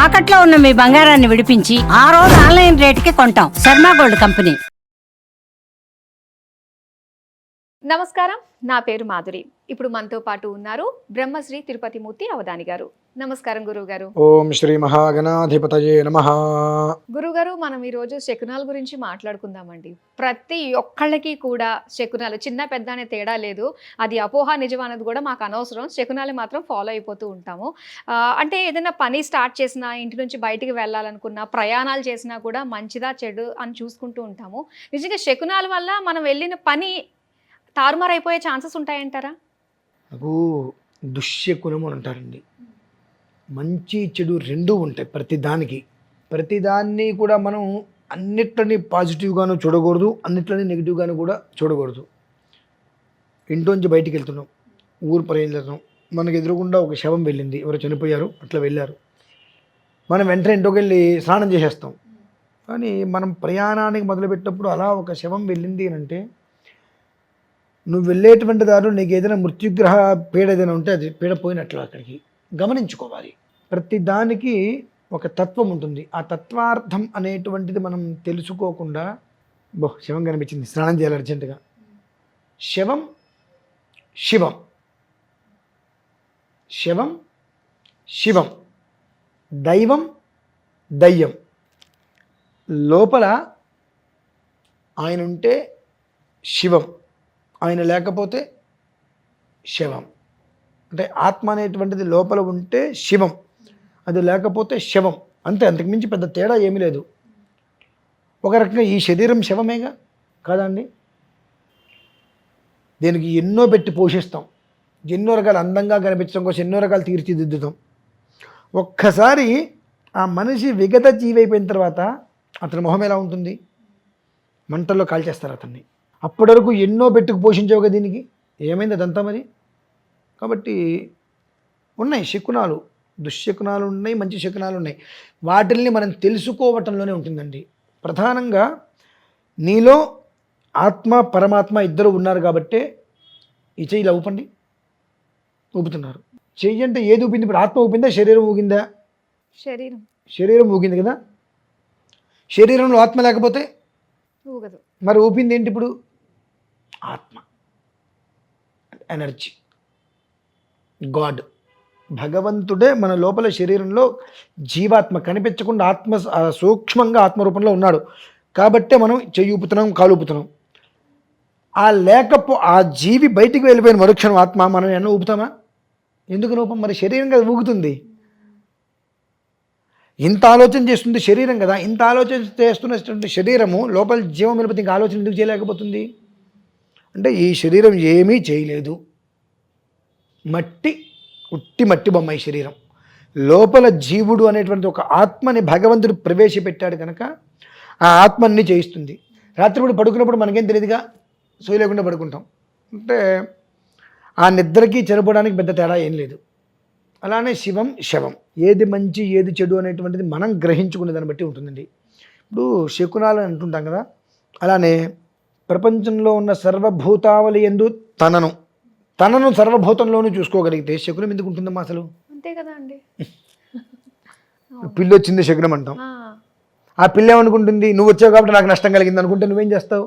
తాకట్లో ఉన్న మీ బంగారాన్ని విడిపించి ఆ రోజు ఆన్లైన్ రేటుకి కొంటాం. Sharma gold company. నమస్కారం, నా పేరు మాధురి. ఇప్పుడు మనతో పాటు ఉన్నారు బ్రహ్మశ్రీ తిరుపతి మూర్తి అవధాని గారు. నమస్కారం గురువు గారు. ఓం శ్రీ మహాగణాధిపతయే నమః. గురుగారు, మనం ఈరోజు శకునాల గురించి మాట్లాడుకుందామండి. ప్రతి ఒక్కళ్ళకి కూడా శకునాలు చిన్న పెద్ద అనే తేడా లేదు. అది అపోహ నిజం అనేది కూడా మాకు అనవసరం. శకునాలు మాత్రం ఫాలో అయిపోతూ ఉంటాము. అంటే ఏదైనా పని స్టార్ట్ చేసినా, ఇంటి నుంచి బయటికి వెళ్ళాలనుకున్నా, ప్రయాణాలు చేసినా కూడా మంచిదా చెడు అని చూసుకుంటూ ఉంటాము. నిజంగా శకునాల వల్ల మనం వెళ్ళిన పని తారుమారైపోయే ఛాన్సెస్ ఉంటాయంటారా? నాకు దుశ్శకునం అని అంటారండి. మంచి చెడు రెండూ ఉంటాయి ప్రతిదాన్ని కూడా మనం అన్నిట్లని పాజిటివ్గాను చూడకూడదు, అన్నిట్లని నెగిటివ్గాను కూడా చూడకూడదు. ఇంట్లోంచి బయటికి వెళ్తున్నాం, ఊరు ప్రయాణిస్తున్నాం, మనకు ఎదురుగుండా ఒక శవం వెళ్ళింది, ఎవరు చనిపోయారు, అట్లా వెళ్ళారు. మనం వెంటనే ఇంట్లోకి వెళ్ళి స్నానం చేసేస్తాం. కానీ మనం ప్రయాణానికి మొదలుపెట్టినప్పుడు అలా ఒక శవం వెళ్ళింది అని అంటే, నువ్వు వెళ్ళేటువంటి దారిలో నీకు ఏదైనా మృత్యుగ్రహ పీడ ఏదైనా ఉంటే అది పీడ పోయినట్లు అక్కడికి గమనించుకోవాలి. ప్రతి దానికి ఒక తత్వం ఉంటుంది. ఆ తత్వార్థం అనేటువంటిది మనం తెలుసుకోకుండా శవం కనిపించింది, స్నానం చేయాలి అర్జెంటుగా. శవం శివం, శవం శివం, దైవం దయ్యం. లోపల ఆయన ఉంటే శివం, ఆయన లేకపోతే శవం. అంటే ఆత్మ అనేటువంటిది లోపల ఉంటే శివం, అది లేకపోతే శవం. అంతే, అంతకుమించి పెద్ద తేడా ఏమీ లేదు. ఒక రకంగా ఈ శరీరం శవమేగా కాదండి. దీనికి ఎన్నో పెట్టి పోషిస్తాం, ఎన్నో రకాల అందంగా కనిపించడం కోసం ఎన్నో రకాలు తీర్చిదిద్దుతాం. ఒక్కసారి ఆ మనిషి విగత జీవి అయిపోయిన తర్వాత అతని మొహం ఎలా ఉంటుంది? మంటల్లో కాల్చేస్తారు అతన్ని. అప్పటి వరకు ఎన్నో పెట్టుకు పోషించవుగా దీనికి, ఏమైంది అదంతా మరి? కాబట్టి ఉన్నాయి శకునాలు, దుశ్శకునాలు ఉన్నాయి, మంచి శకునాలు ఉన్నాయి. వాటిల్ని మనం తెలుసుకోవటంలోనే ఉంటుందండి. ప్రధానంగా నీలో ఆత్మ పరమాత్మ ఇద్దరు ఉన్నారు కాబట్టే ఈ చెయ్యి ఇలా ఊపండి, ఊపుతున్నారు. చెయ్యి అంటే ఏది ఊపింది? ఇప్పుడు ఆత్మ ఊపిందా, శరీరం ఊగిందా? శరీరం ఊగింది కదా. శరీరంలో ఆత్మ లేకపోతే ఊగదు. మరి ఊపింది ఏంటి ఇప్పుడు? ఆత్మ, ఎనర్జీ, గాడ్, భగవంతుడే మన లోపల శరీరంలో జీవాత్మ, కనిపించకుండా ఆత్మ సూక్ష్మంగా ఆత్మరూపంలో ఉన్నాడు. కాబట్టే మనం చెయ్యి ఊపుతున్నాం, కాలు ఊపుతున్నాం. ఆ జీవి బయటికి వెళ్ళిపోయిన మరుక్షణం ఆత్మ మనం ఎన్నో ఊపుతామా? ఎందుకు రూపం? మరి శరీరం కదా ఊగుతుంది. ఇంత ఆలోచన చేస్తుంది శరీరం కదా. ఇంత ఆలోచన చేస్తున్నటువంటి శరీరము లోపల జీవం వెళ్ళిపోతే ఇంకా ఆలోచన ఎందుకు చేయలేకపోతుంది? అంటే ఈ శరీరం ఏమీ చేయలేదు, ఉట్టి మట్టి బొమ్మ ఈ శరీరం. లోపల జీవుడు అనేటువంటి ఒక ఆత్మని భగవంతుడు ప్రవేశపెట్టాడు కనుక ఆ ఆత్మని చేయిస్తుంది. రాత్రిపూట పడుకున్నప్పుడు మనకేం తెలియదుగా, సోయి లేకుండా పడుకుంటాం. అంటే ఆ నిద్రకి చనిపోవడానికి పెద్ద తేడా ఏం లేదు. అలానే శివం శవం, ఏది మంచి ఏది చెడు అనేటువంటిది మనం గ్రహించుకునే దాన్ని బట్టి ఉంటుందండి. ఇప్పుడు శకునాలు అంటుంటాం కదా, అలానే ప్రపంచంలో ఉన్న సర్వభూతావళి యందు తనను సర్వభూతంలోనూ చూసుకోగలిగితే శకునం ఎందుకు ఉంటుందమ్మా అసలు? అంతే కదా అండి. పిల్లి వచ్చింది శకునం అంటాం. ఆ పిల్ల ఏమనుకుంటుంది? నువ్వు వచ్చావు కాబట్టి నాకు నష్టం కలిగింది అనుకుంటే నువ్వేం చేస్తావు?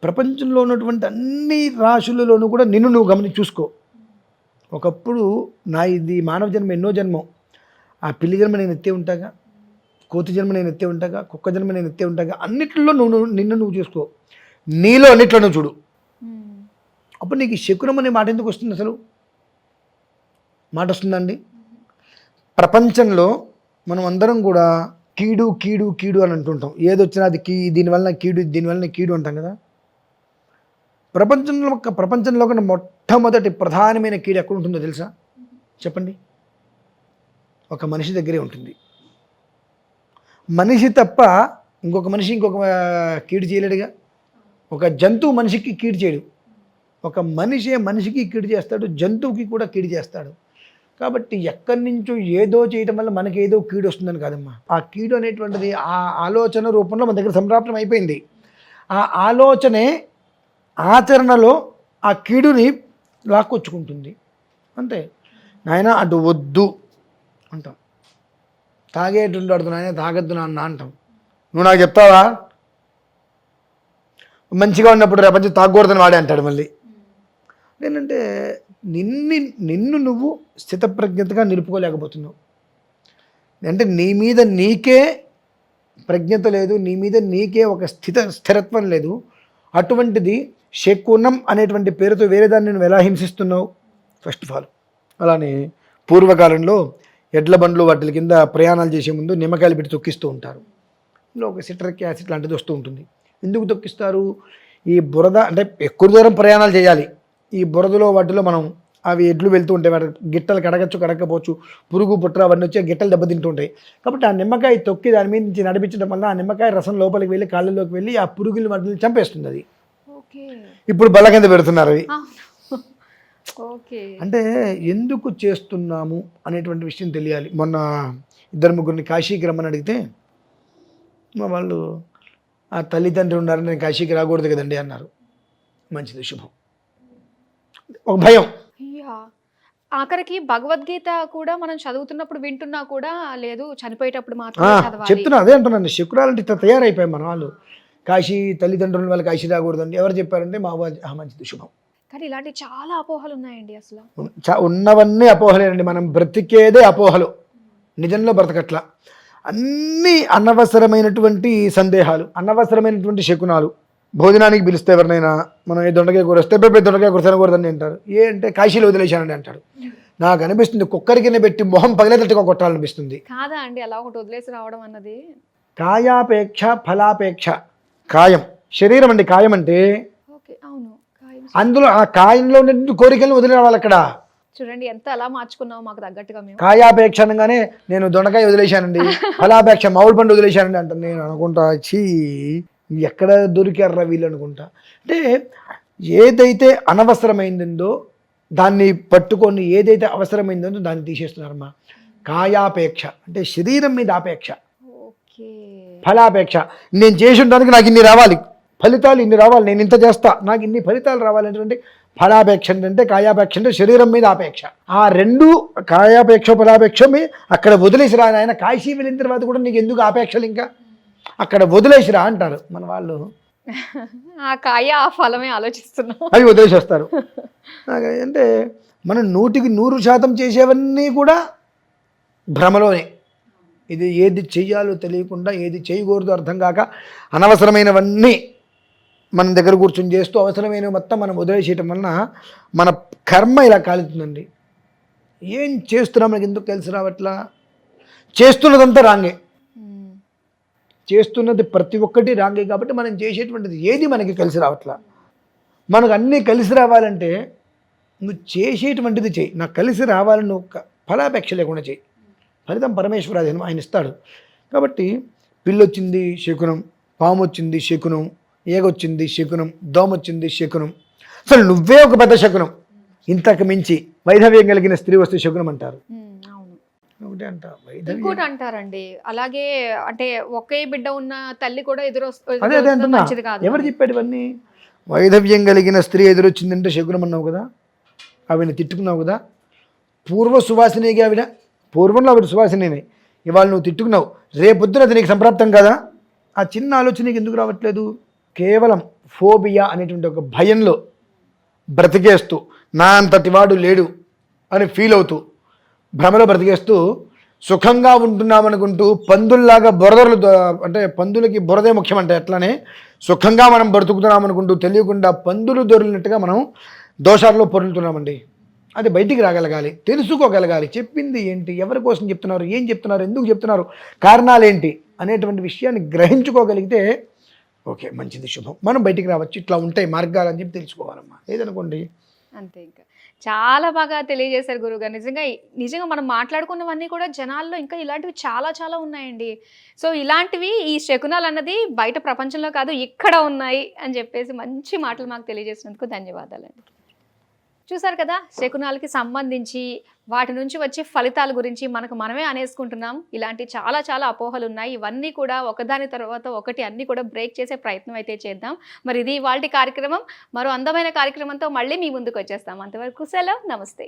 ప్రపంచంలో ఉన్నటువంటి అన్ని రాశులలోనూ కూడా నిన్ను నువ్వు చూసుకో. ఒకప్పుడు ఇది మానవ జన్మ ఎన్నో జన్మం. ఆ పిల్లి జన్మ నేను ఎత్తే ఉంటాగా, కోతి జన్మ నేను ఎత్తే ఉంటాగా, కుక్క జన్మ నేను ఎత్తే ఉంటాగా. అన్నిట్లో నిన్ను నువ్వు చూసుకో, నీలో అన్నిట్లో నువ్వు చూడు. అప్పుడు నీకు శకునం అనే మాట ఎందుకు వస్తుంది? అసలు మాట వస్తుందండి. ప్రపంచంలో మనం అందరం కూడా కీడు కీడు కీడు అని అంటుంటాం. ఏదొచ్చినా అది దీనివల్ల కీడు అంటాం కదా. ప్రపంచంలో కన్నా మొట్టమొదటి ప్రధానమైన కీడు ఎక్కడ ఉంటుందో తెలుసా? చెప్పండి. ఒక మనిషి దగ్గరే ఉంటుంది. మనిషి తప్ప ఇంకొక కీడు చేయలేడుగా. ఒక జంతువు మనిషికి కీడు చేయడు. ఒక మనిషికి కీడు చేస్తాడు, జంతువుకి కూడా కీడు చేస్తాడు. కాబట్టి ఎక్కడి నుంచో ఏదో చేయటం వల్ల మనకి ఏదో కీడు వస్తుందని కాదమ్మా. ఆ కీడు అనేటువంటిది ఆ ఆలోచన రూపంలో మన దగ్గర సంప్రాప్తం అయిపోయింది. ఆ ఆలోచనే ఆచరణలో ఆ కీడుని లాక్కొచ్చుకుంటుంది. అంతే. నాయన అటు వద్దు అంటాం, తాగేటుంటాడు ఆయన, తాగద్దు నాన్న అంటాం. నువ్వు నాకు చెప్తావా? మంచిగా ఉన్నప్పుడు రేపటి తాగకూడదని వాడే అంటాడు మళ్ళీ. ఏంటంటే నిన్ను నువ్వు స్థితప్రజ్ఞతగా నిలుపుకోలేకపోతున్నావు. అంటే నీ మీద నీకే ప్రజ్ఞత లేదు, నీ మీద నీకే ఒక స్థిరత్వం లేదు. అటువంటిది శకునం అనేటువంటి పేరుతో వేరే దాన్ని నువ్వు ఎలా హింసిస్తున్నావు? First of all. అలానే పూర్వకాలంలో ఎడ్ల బండ్లు వాటి కింద ప్రయాణాలు చేసే ముందు నిమ్మకాయలు పెట్టి తొక్కిస్తూ ఉంటారు. ఇందులో ఒక సిట్రిక్ యాసిడ్ లాంటిది వస్తూ ఉంటుంది. ఎందుకు తొక్కిస్తారు? ఈ బురద, అంటే ఎక్కువ దూరం ప్రయాణాలు చేయాలి, ఈ బురదలో వాటిలో మనం అవి ఎడ్లు వెళ్తూ ఉంటాయి, వాటి గిట్టలు కడగచ్చు కడగకపోవచ్చు, పురుగు పుట్ర అవన్నీ వచ్చి గిట్టలు దెబ్బతింటూ ఉంటాయి. కాబట్టి ఆ నిమ్మకాయ తొక్కి దాని మీద నుంచి నడిపించడం వల్ల ఆ నిమ్మకాయ రసం లోపలికి వెళ్ళి కాళ్ళలోకి వెళ్ళి ఆ పురుగులు వాటిని చంపేస్తుంది. అది ఇప్పుడు బల్ల కింద పెడుతున్నారు అవి. అంటే ఎందుకు చేస్తున్నాము అనేటువంటి విషయం తెలియాలి. మొన్న 2-3 కాశీకి రమ్మని అడిగితే మా వాళ్ళు, ఆ తల్లిదండ్రులు ఉన్నారని నేను కాశీకి రాకూడదు కదండి అన్నారు. మంచిది, శుభం. ఒక భయం. ఆఖరికి భగవద్గీత కూడా మనం చదువుతున్నప్పుడు వింటున్నా కూడా లేదు, చనిపోయేటప్పుడు మాత్రం చెప్తున్నా. అదే అంటున్నాను, శుక్రాలంటే తయారైపోయాం మన వాళ్ళు. కాశీ తల్లిదండ్రుల వాళ్ళు కాశీ రాకూడదండి. ఎవరు చెప్పారంటే మా వాళ్ళు. మంచిది, శుభం. కానీ ఇలాంటి చాలా అపోహలు ఉన్నాయండి. అసలు ఉన్నవన్నీ అపోహలేనండి. మనం బ్రతికేదే అపోహలు, నిజంలో బ్రతకట్లా. అన్నీ అనవసరమైనటువంటి సందేహాలు, అనవసరమైనటువంటి శకునాలు. భోజనానికి పిలిస్తే ఎవరినైనా మనం ఏ దొండకాయ కూర వస్తే దొండకాయ కూర తినకూడదని అంటారు. అంటే కాశీలో వదిలేశానండి అంటాడు. నాకు అనిపిస్తుంది కుక్కరికినే పెట్టి మొహం పగిలేటట్టుగా కొట్టాలనిపిస్తుంది. కాదా అండి అలా ఒకటి వదిలేసి రావడం అన్నది? కాయాపేక్ష ఫలాపేక్ష. కాయం శరీరం అండి. కాయం అంటే అందులో ఆ కాయంలో కోరికలను వదిలి రావాలి. అక్కడ చూడండి ఎంత ఎలా మార్చుకున్నావు మాకు తగ్గట్టుగా. మేము కాయాపేక్ష అనగానే నేను దొండకాయ వదిలేశానండి, ఫలాపేక్ష మామిడి పండు వదిలేశానండి అంటాను. నేను అనుకుంటా, చీ ఎక్కడ దొరికారా వీళ్ళు అనుకుంటా. అంటే ఏదైతే అనవసరమైందో దాన్ని పట్టుకొని, ఏదైతే అవసరమైందో దాన్ని తీసేస్తున్నారమ్మా. కాయాపేక్ష అంటే శరీరం మీద ఆపేక్ష. ఫలాపేక్ష నేను చేసి ఉండడానికి నాకు ఇన్ని రావాలి, ఫలితాలు ఇన్ని రావాలి, నేను ఇంత చేస్తా, నాకు ఇన్ని ఫలితాలు రావాలనేటువంటి ఫలాపేక్ష. అంటే కాయాపేక్ష అంటే శరీరం మీద ఆపేక్ష. ఆ రెండు కాయాపేక్ష ఫలాపేక్ష అక్కడ వదిలేసిరా. ఆయన కాశీ వెళ్ళిన తర్వాత కూడా నీకు ఎందుకు ఆపేక్షలు, ఇంకా అక్కడ వదిలేసిరా అంటారు మన వాళ్ళు. ఆ కాయ ఆ ఫలమే ఆలోచిస్తున్నాం, అవి వదిలేసేస్తారు. అంటే మనం 100% చేసేవన్నీ కూడా భ్రమలోనే. ఇది ఏది చెయ్యాలో తెలియకుండా, ఏది చేయకూడదు అర్థం కాక అనవసరమైనవన్నీ మన దగ్గర కూర్చొని చేస్తూ అవసరమైనవి మొత్తం మనం వదిలేసేయటం వలన మన కర్మ ఇలా కాలుతుందండి. ఏం చేస్తున్నాం మనకి ఎందుకు తెలిసి రావట్లా? చేస్తున్నదంతా రాంగే, చేస్తున్నది ప్రతి ఒక్కటి రాంగే. కాబట్టి మనం చేసేటువంటిది ఏది మనకి కలిసి రావట్లా. మనకు అన్నీ కలిసి రావాలంటే నువ్వు చేసేటువంటిది చేయి. నాకు కలిసి రావాలని నువ్వు ఫలాపేక్ష లేకుండా చేయి. ఫలితం పరమేశ్వరాధీనం, ఆయన ఇస్తాడు. కాబట్టి పిల్లొచ్చింది శకునం, పాము వచ్చింది శకునం, ఏగొచ్చింది శకునం, దోమ వచ్చింది శకునం. అసలు నువ్వే ఒక పెద్ద శకునం. ఇంతకు మించి వైధవ్యం కలిగిన స్త్రీ వస్తే శకునం అంటారు. ఇంకోటి అంటారండి అలాగే, అంటే ఒకే బిడ్డ ఉన్న తల్లి కూడా అదే అంటున్నా. ఎవరు చెప్పాడు ఇవన్నీ? వైధవ్యం కలిగిన స్త్రీ ఎదురొచ్చిందంటే శకునం అన్నావు కదా, ఆవిడని తిట్టుకున్నావు కదా. పూర్వ సువాసినిగా ఆవిడ, పూర్వంలో ఆవిడ సువాసిని, ఇవాళ నువ్వు తిట్టుకున్నావు, రేపొద్దున అది నీకు సంప్రాప్తం కదా. ఆ చిన్న ఆలోచన నీకు ఎందుకు రావట్లేదు? కేవలం ఫోబియా అనేటువంటి ఒక భయంలో బ్రతికేస్తూ, నా అంతటి వాడు లేడు అని ఫీల్ అవుతూ, భ్రమలో బ్రతికేస్తూ సుఖంగా ఉంటున్నామనుకుంటూ పందుల్లాగా బురదలు, అంటే పందులకి బురదే ముఖ్యం అంటే అట్లానే సుఖంగా మనం బ్రతుకుతున్నామనుకుంటూ తెలియకుండా పందులు దొరికినట్టుగా మనం దోషాల్లో పొరులుతున్నామండి. అది బయటికి రాగలగాలి, తెలుసుకోగలగాలి. చెప్పింది ఏంటి, ఎవరి కోసం చెప్తున్నారు, ఏం చెప్తున్నారు, ఎందుకు చెప్తున్నారు, కారణాలు ఏంటి అనేటువంటి విషయాన్ని గ్రహించుకోగలిగితే ఓకే, మంచిది, శుభం. మనం బయటికి రావచ్చు. ఇట్లా ఉంటాయి మార్గాలు అని చెప్పి తెలుసుకోవాలమ్మా. ఏదనుకోండి అంతే. ఇంకా చాలా బాగా తెలియజేశారు గురువుగారు. నిజంగా మనం మాట్లాడుకున్నవన్నీ కూడా జనాల్లో ఇంకా ఇలాంటివి చాలా చాలా ఉన్నాయండి. సో ఇలాంటివి, ఈ శకునాలు అన్నది బయట ప్రపంచంలో కాదు ఇక్కడ ఉన్నాయి అని చెప్పేసి మంచి మాటలు మాకు తెలియజేసినందుకు ధన్యవాదాలండి. చూసారు కదా, శకునాలకి సంబంధించి వాటి నుంచి వచ్చే ఫలితాల గురించి మనమే అనేసుకుంటున్నాం. ఇలాంటి చాలా చాలా అపోహలు ఉన్నాయి. ఇవన్నీ కూడా ఒకదాని తర్వాత ఒకటి అన్నీ కూడా బ్రేక్ చేసే ప్రయత్నం అయితే చేద్దాం. మరి ఇది ఇవాల్టి కార్యక్రమం. మరో అందమైన కార్యక్రమంతో మళ్ళీ మీ ముందుకు వచ్చేస్తాం. అంతవరకు సెలవు, నమస్తే.